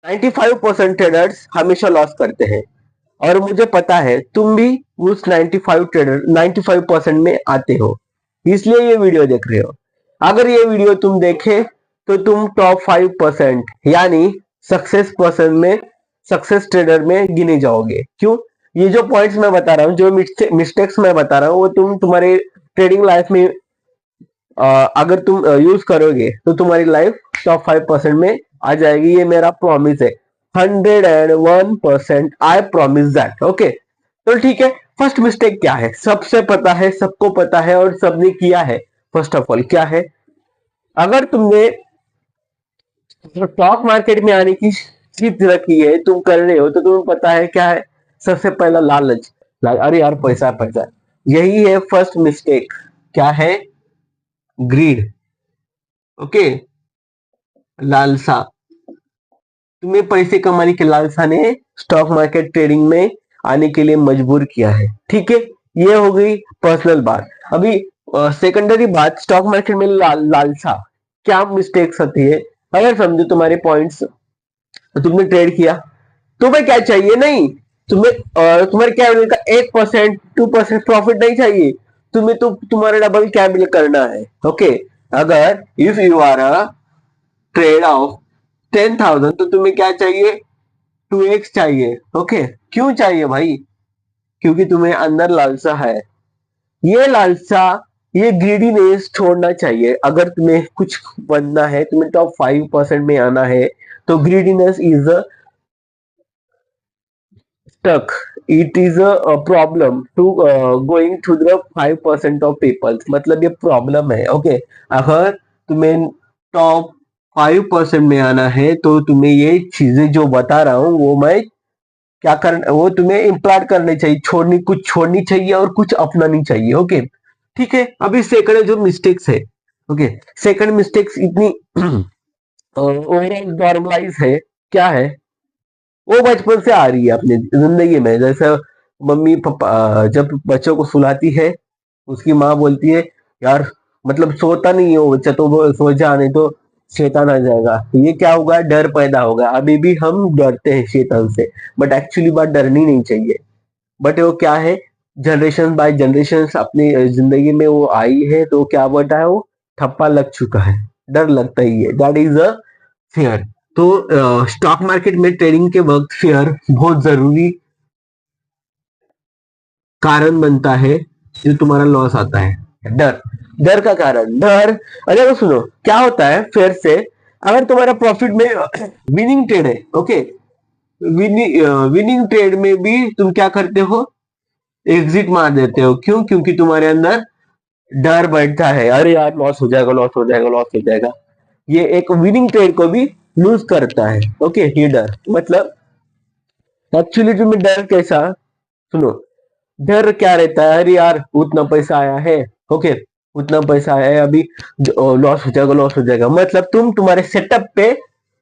95% traders हमेशा loss करते हैं और मुझे पता है तुम भी उस 95% में आते हो, इसलिए ये वीडियो देख रहे हो। अगर ये वीडियो तुम देखे तो तुम टॉप 5% यानी सक्सेस पर्सन में, सक्सेस ट्रेडर में गिने जाओगे। क्यों? ये जो पॉइंट्स मैं बता रहा हूँ, जो मिस्टेक्स मैं बता रहा हूँ, वो तुम तुम्हारे ट्रेडिंग लाइफ में अगर तुम यूज करोगे तो तुम्हारी लाइफ टॉप 5% में आ जाएगी। ये मेरा प्रॉमिस है, 101% आई प्रॉमिस दैट। ओके, तो ठीक है। फर्स्ट मिस्टेक क्या है? सबसे पता है, सबको पता है और सबने किया है। फर्स्ट ऑफ ऑल क्या है? अगर तुमने स्टॉक मार्केट में आने की जिद रखी है, तुम कर रहे हो, तो तुम्हें पता है क्या है? सबसे पहला लालच। अरे यार पैसा पैसा, यही है फर्स्ट मिस्टेक। क्या है? ग्रीड। ओके, लालसा। तुम्हें पैसे कमाने की लालसा ने स्टॉक मार्केट ट्रेडिंग में आने के लिए मजबूर किया है। ठीक है, ये हो गई पर्सनल बात। अभी सेकेंडरी बात, स्टॉक मार्केट में लालसा क्या मिस्टेक्स होती है? अगर समझो तुम्हारे पॉइंट्स, तुमने ट्रेड किया, तुम्हें क्या चाहिए? नहीं, तुम्हें तुम्हारे कैपिटल का 1% 2% प्रॉफिट नहीं चाहिए, तुम्हें तो तुम्हारा डबल कैपिटल करना है। ओके, अगर if you are a trade of 10,000 तो तुम्हें क्या चाहिए? 2x चाहिए। ओके, क्यों चाहिए भाई? क्योंकि तुम्हें अंदर लालसा है। ये लालसा, ये ग्रीडीनेस छोड़ना चाहिए। अगर तुम्हें कुछ बनना है, तुम्हें टॉप 5% में आना है, तो greediness is stuck. It is a problem to going to the 5% of people. मतलब ये प्रॉब्लम है। ओके, अगर तुम्हें टॉप 5% में आना है तो तुम्हें ये चीजें जो बता रहा हूँ वो मैं क्या कर, वो तुम्हें इम्प्लांट करनी चाहिए। छोड़नी, कुछ छोड़नी चाहिए और कुछ अपनानी चाहिए। ओके, ठीक है। अभी सेकंड जो मिस्टेक्स है, ओके, सेकंड मिस्टेक्स इतनी ओवरऑल नॉर्मलाइज है। क्या है? वो बचपन से आ रही है अपनी जिंदगी में। जैसे मम्मी पापा जब बच्चों को सुलाती है, उसकी माँ बोलती है यार, मतलब सोता नहीं है वो बच्चा, तो वो सो जा, नहीं तो शैतान आ जाएगा। ये क्या होगा? डर पैदा होगा। अभी भी हम डरते हैं शैतान से, बट एक्चुअली बात डरनी नहीं चाहिए। बट वो क्या है, जनरेशन बाय जनरेशन अपनी जिंदगी में वो आई है, तो क्या बोलता है वो, ठप्पा लग चुका है, डर लगता ही है। That is a fair. तो स्टॉक मार्केट में ट्रेडिंग के वक्त फेयर बहुत जरूरी कारण बनता है जो तुम्हारा लॉस आता है। डर, डर का कारण, डर। अरे वो सुनो, क्या होता है फेयर से? अगर तुम्हारा प्रॉफिट में विनिंग ट्रेड है, ओके, विनिंग ट्रेड में भी तुम क्या करते हो? एग्जिट मार देते हो। क्यों? क्योंकि तुम्हारे अंदर डर बैठता है, अरे यार लॉस हो जाएगा, लॉस हो जाएगा, लॉस हो जाएगा। ये एक विनिंग ट्रेड को भी लूज करता है। ओके, ये डर मतलब एक्चुअली तुम्हें डर कैसा? सुनो, डर क्या रहता है? अरे यार उतना पैसा आया है, ओके, उतना पैसा आया है, अभी लॉस हो जाएगा, लॉस हो जाएगा। मतलब तुम तुम्हारे सेटअप पे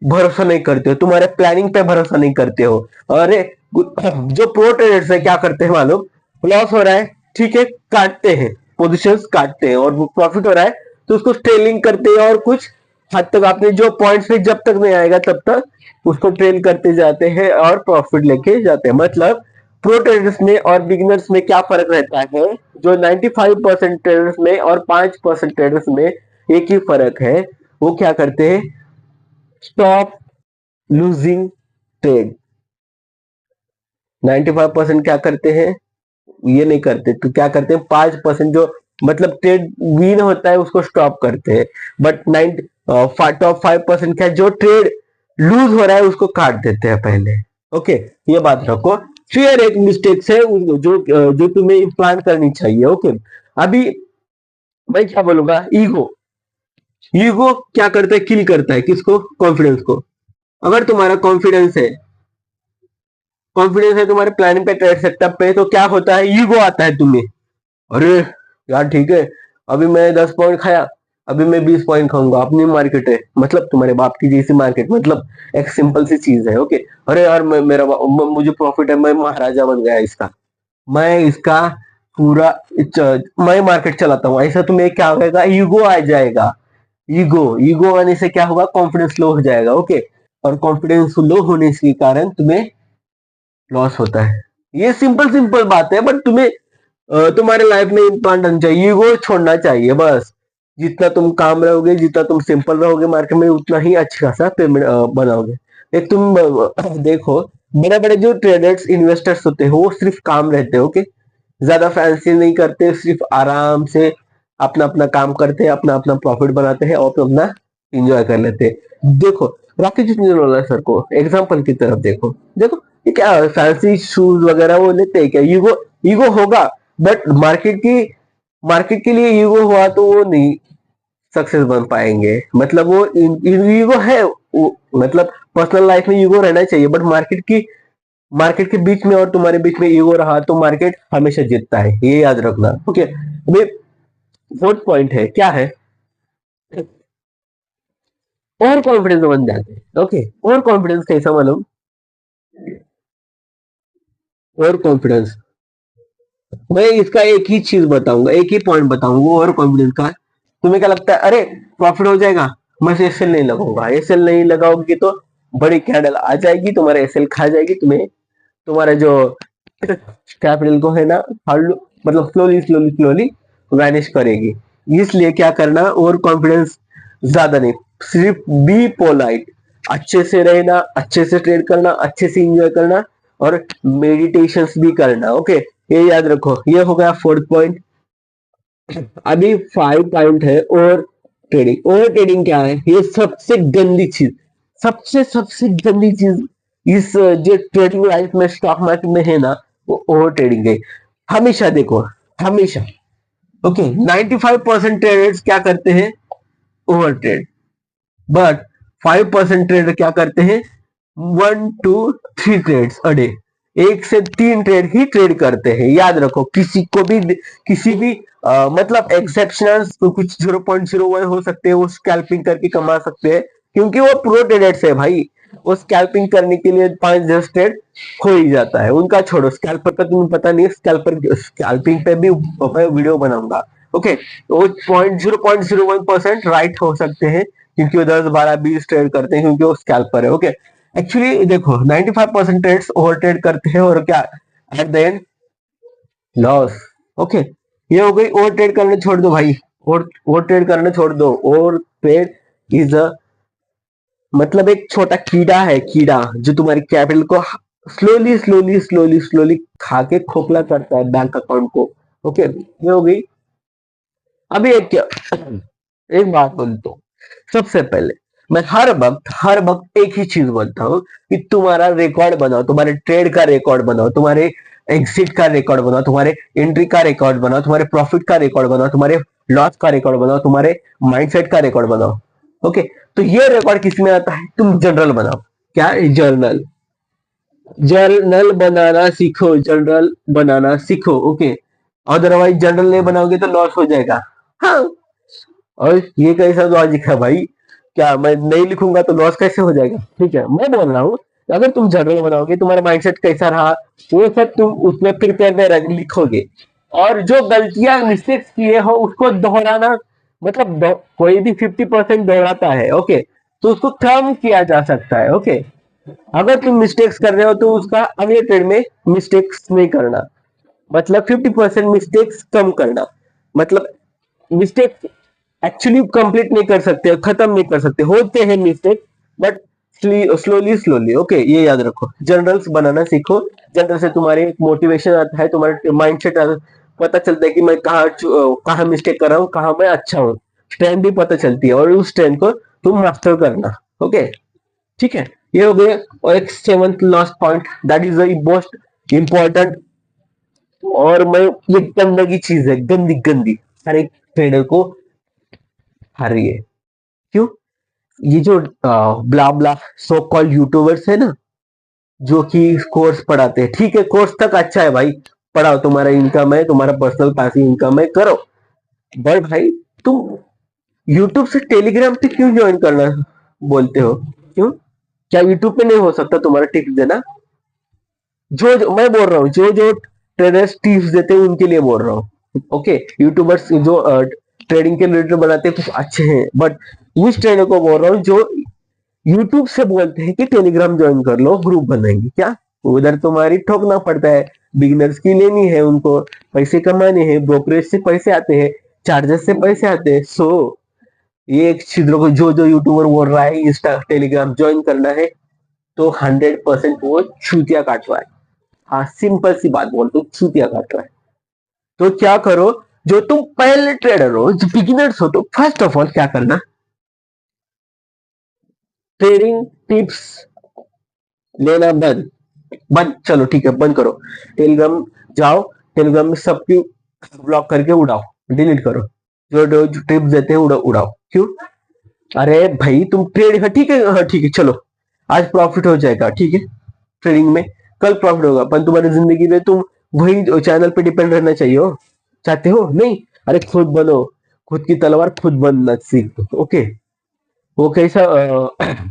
भरोसा नहीं करते हो, तुम्हारे प्लानिंग पे भरोसा नहीं करते हो। अरे जो प्रो ट्रेडर्स है क्या करते हैं मालूम? लॉस हो रहा है, ठीक है, काटते हैं, पोजिशंस काटते हैं, और प्रॉफिट हो रहा है तो उसको ट्रेलिंग करते हैं, और कुछ हद तक आपने जो पॉइंट्स पे जब तक नहीं आएगा तब तक उसको ट्रेल करते जाते हैं और प्रॉफिट लेके जाते हैं। मतलब प्रो ट्रेडर्स में और बिगिनर्स में क्या फर्क रहता है? जो 95% ट्रेडर्स में और 5% ट्रेडर्स में एक ही फर्क है, वो क्या करते हैं? Stop losing trade. 95% क्या करते हैं? ये नहीं करते। तो क्या करते हैं? 5% जो मतलब ट्रेड विन होता है उसको स्टॉप करते हैं। बट टॉप 5% क्या, जो ट्रेड लूज हो रहा है उसको काट देते हैं पहले। ओके, ये बात रखो। फिर एक मिस्टेक है जो तुम्हें इम्प्लांट करनी चाहिए। ओके, अभी मैं क्या बोलूंगा, ईगो। ईगो क्या करता है? किल करता है किसको? कॉन्फिडेंस को। अगर तुम्हारा कॉन्फिडेंस है तुम्हारे प्लानिंग पे, ट्रेड सेटअप पे, तो क्या होता है? ईगो आता है तुम्हें। अरे यार ठीक है, अभी मैं 10 पॉइंट खाया, अभी मैं 20 पॉइंट खाऊंगा, अपनी मार्केट है, मतलब तुम्हारे बाप की जैसी मार्केट, मतलब एक सिंपल सी चीज है। ओके, अरे यार मुझे प्रॉफिट है, मैं महाराजा बन गया इसका, मैं इसका पूरा मैं मार्केट चलाता हूँ, ऐसा तुम्हें क्या होगा? ईगो आ जाएगा। ईगो ईगो आने से क्या होगा? कॉन्फिडेंस लो हो जाएगा। ओके, और कॉन्फिडेंस लो होने के कारण तुम्हें लॉस होता है। ये सिंपल सिंपल बात है, बट तुम्हें तुम्हारे लाइफ में इम्प्लांट होना चाहिए, ईगो छोड़ना चाहिए बस। जितना तुम काम रहोगे, जितना तुम सिंपल रहोगे मार्केट में, उतना ही अच्छा खासा पेमेंट बनाओगे। एक तुम देखो, बड़े बड़े जो ट्रेडर्स इन्वेस्टर्स होते हैं वो सिर्फ काम रहते हैं, ओके। ज्यादा फैंसी नहीं करते, सिर्फ आराम से अपना अपना काम करते हैं, अपना अपना प्रॉफिट बनाते हैं और अपना इंजॉय कर लेते हैं। देखो, रॉकी जितने सर को एग्जाम्पल की तरफ देखो, देखो ये क्या फैंसी शूज वगैरह वो लेते हैं क्या? ईगो, ईगो होगा, बट मार्केट के लिए ईगो हुआ तो वो नहीं सक्सेस बन पाएंगे। मतलब वो ईगो है मतलब पर्सनल लाइफ में ईगो रहना चाहिए, बट मार्केट के बीच में और तुम्हारे बीच में ईगो रहा तो मार्केट हमेशा जीतता है, ये याद रखना, ओके। अभी फोर्थ पॉइंट है, क्या है? ओवर कॉन्फिडेंस बन जाते हैं, ओके। ओवर कॉन्फिडेंस कैसा मालूम? ओवर कॉन्फिडेंस, मैं इसका एक ही चीज बताऊंगा, एक ही पॉइंट बताऊंगा ओवर कॉन्फिडेंस का। तुम्हें क्या लगता है? अरे प्रॉफिट हो जाएगा, मैं एसएल नहीं लगाऊंगा। एसएल नहीं लगाओगी तो बड़ी कैंडल आ जाएगी, तुम्हारे एसएल खा जाएगी, तुम्हें तुम्हारा जो कैपिटल को है ना, मतलब स्लोली स्लोली स्लोली वैनिश करेगी। इसलिए क्या करना, ओवर कॉन्फिडेंस ज्यादा नहीं, सिर्फ बी पोलाइट, अच्छे से रहना, अच्छे से ट्रेड करना, अच्छे से इंजॉय करना और मेडिटेशन भी करना, ओके। ये याद रखो, ये हो गया फोर्थ पॉइंट। अभी फाइव पॉइंट है ओवर ट्रेडिंग। ओवर ट्रेडिंग क्या है? ये सबसे गंदी चीज, सबसे सबसे गंदी चीज इस जो ट्रेडिंग लाइफ में, स्टॉक मार्केट में है ना, वो ओवर ट्रेडिंग है। हमेशा देखो, हमेशा, ओके। 95% ट्रेडर्स क्या करते हैं? Over trade. बट 5% ट्रेडर क्या करते हैं? 1 to 3 ट्रेड्स अ डे, 1 से 3 ट्रेड ही ट्रेड करते हैं। याद रखो, किसी भी मतलब एक्सेप्शनल कुछ 0.01 हो सकते हैं, वो स्कैल्पिंग करके कमा सकते हैं, क्योंकि वो प्रो ट्रेडर्स है भाई। वो स्कैल्पिंग करने के लिए 5-10 ट्रेड हो ही जाता है उनका। छोड़ो, स्कैल्पर का तुम्हें पता नहीं है, स्कैल्पिंग पे भी मैं वीडियो बनाऊंगा, ओके। वो 0.01% राइट हो सकते हैं, क्योंकि वो 10, 12, 20 ट्रेड करते हैं, क्योंकि वो स्कैल्पर है, ओके। एक्चुअली देखो, 95% ट्रेड्स ओवर ट्रेड करते हैं और क्या, at the end loss, okay. ये हो गई, ओवर ट्रेड करने छोड़ दो भाई, ओवर ट्रेड करने छोड़ दो। ओवर ट्रेड इज अ मतलब एक छोटा कीड़ा है, कीड़ा जो तुम्हारी कैपिटल को स्लोली स्लोली स्लोली स्लोली खा के खोखला करता है बैंक अकाउंट को, ओके। ये हो गई। अभी एक बात बोलता हूँ, सबसे पहले मैं हर वक्त एक ही चीज बोलता हूँ कि तुम्हारा रिकॉर्ड बनाओ, तुम्हारे ट्रेड का रिकॉर्ड बनाओ, तुम्हारे एग्जिट का रिकॉर्ड बनाओ, तुम्हारे एंट्री का रिकॉर्ड बनाओ, तुम्हारे प्रॉफिट का रिकॉर्ड बनाओ, तुम्हारे लॉस का रिकॉर्ड बनाओ, तुम्हारे माइंडसेट का रिकॉर्ड बनाओ, ओके। तो ये रिकॉर्ड किस में आता है? तुम जनरल बनाओ। क्या? जर्नल, जर्नल बनाना सीखो, जर्नल बनाना सीखो, ओके। अदरवाइज जर्नल नहीं बनाओगे तो लॉस हो जाएगा। हाँ, और ये कैसा लॉजिक है भाई? क्या मैं नहीं लिखूंगा तो लॉस कैसे हो जाएगा? ठीक है, मैं बोल रहा हूँ, अगर तुम जर्नल बनाओगे, तुम्हारा माइंडसेट कैसा रहा वो सब तुम उसमें प्रिपेयर में लिखोगे। और जो गलतियां मिस्टेक्स किए हो उसको दोहराना, मतलब कोई भी 50% दोहराता है, ओके, तो उसको कम किया जा सकता है, ओके। अगर तुम मिस्टेक्स कर रहे हो तो उसका अगले ट्रेड में मिस्टेक्स नहीं करना, मतलब 50% मिस्टेक्स कम करना। मतलब मिस्टेक एक्चुअली कंप्लीट नहीं कर सकते, खत्म नहीं कर सकते, होते हैं mistake, but slowly slowly, okay. ये याद रखो, जनरल्स बनाना सीखो। जनरल से तुम्हारे एक मोटिवेशन आता है, तुम्हारे माइंडसेट पता चलता है कि मैं कहाँ मिस्टेक कर रहा हूँ, कहाँ मैं अच्छा हूँ। स्ट्रेंथ भी पता चलती है, और उस स्ट्रेंथ को तुम मास्टर करना, ओके। ठीक है, ये हो गया। और एक seventh last point, that is the most important, और मैं, ये गंदगी चीज है, गंदी गंदी, हर एक ट्रेडर को हर रही है। क्यों? ये जो ब्ला ब्ला सो कॉल्ड यूट्यूबर्स है ना, जो कि कोर्स पढ़ाते हैं, ठीक है, कोर्स तक अच्छा है भाई, पढ़ाओ, तुम्हारा इनकम है, तुम्हारा पर्सनल पैसिव इनकम है, करो। बट भाई, तुम यूट्यूब से टेलीग्राम पे क्यों ज्वाइन करना बोलते हो? क्यों? क्या यूट्यूब पे नहीं हो सकता तुम्हारा टिप्स देना? जो मैं बोल रहा हूँ, जो जो ट्रेडर्स टिप्स देते हैं उनके लिए बोल रहा हूँ, ओके। यूट्यूबर्स जो ट्रेडिंग के रिलेटेड बनाते हैं कुछ अच्छे हैं, बट उस ट्रेडर को बोल रहा हूँ जो यूट्यूब से बोलते हैं कि टेलीग्राम ज्वाइन कर लो, ग्रुप बनाएंगे, क्या उधर तुम्हारी ठोकना पड़ता है, बिगिनर्स की लेनी है, उनको पैसे कमाने हैं, ब्रोकरेज से पैसे आते हैं, चार्जेस से पैसे आते हैं। सो ये एक छिद्र को जो यूट्यूबर बोल रहा है इंस्टा टेलीग्राम ज्वाइन करना है, तो 100% वो चूतिया काट रहा है। हाँ, सिंपल सी बात बोलते हो, चूतिया काट रहा है। तो क्या करो, जो तुम पहले ट्रेडर हो, जो बिगिनर्स हो, तो फर्स्ट ऑफ ऑल क्या करना, ट्रेडिंग टिप्स लेना बंद, बंद, चलो ठीक है बंद करो। टेलीग्राम जाओ, टेलीग्राम में सबकी ब्लॉक करके उड़ाओ, डिलीट करो, जो टिप्स देते हैं उड़ाओ। क्यों? अरे भाई तुम ट्रेड, हाँ ठीक है, हाँ ठीक है, चलो आज प्रॉफिट हो जाएगा, ठीक है, ट्रेडिंग में कल प्रॉफिट होगा, पर तुम्हारी जिंदगी में तुम वही चैनल पे डिपेंड रहना चाहिए हो, चाहते हो नहीं? अरे खुद बनो, खुद की तलवार खुद बनना सीख, ओके। वो कैसा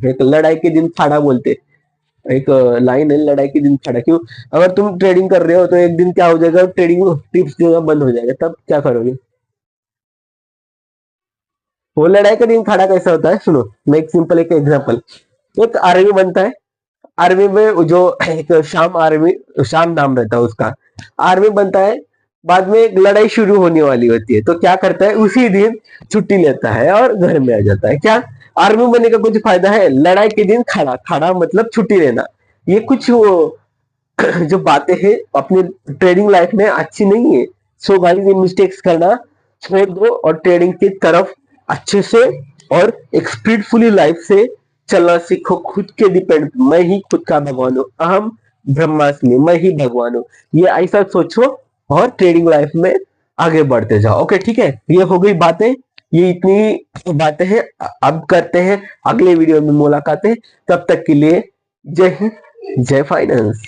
एक लड़ाई के दिन खाड़ा बोलते, एक लाइन है, लड़ाई के दिन खड़ा। क्यों? अगर तुम ट्रेडिंग कर रहे हो तो एक दिन क्या हो जाएगा, ट्रेडिंग टिप्स देना बंद हो जाएगा, तब क्या करोगे? वो लड़ाई का दिन खड़ा कैसा होता है, सुनो, मैं एक सिंपल एक एग्जांपल, एक आर्मी बनता है, आर्मी में जो एक शाम आर्मी, शाम नाम रहता है उसका, आर्मी बनता है, बाद में एक लड़ाई शुरू होने वाली होती है, तो क्या करता है, उसी दिन छुट्टी लेता है और घर में आ जाता है। क्या आर्मी बनने का कुछ फायदा है? लड़ाई के दिन खड़ा, खड़ा मतलब छुट्टी लेना। ये कुछ वो जो बातें हैं अपनी ट्रेडिंग लाइफ में अच्छी नहीं है। सो गाइस, ये मिस्टेक्स करना छोड़ दो और ट्रेडिंग की तरफ अच्छे से और एक स्पीडफुली लाइफ से चलना सीखो। खुद के डिपेंड, मैं ही खुद का भगवान हूँ, अहम ब्रह्मास्मि, मैं ही भगवान हूँ, ये ऐसा सोचो और ट्रेडिंग लाइफ में आगे बढ़ते जाओ। ओके ठीक है, ये हो गई बातें, ये इतनी बातें हैं। अब करते हैं अगले वीडियो में मुलाकातें, तब तक के लिए जय हिंद, जय फाइनेंस।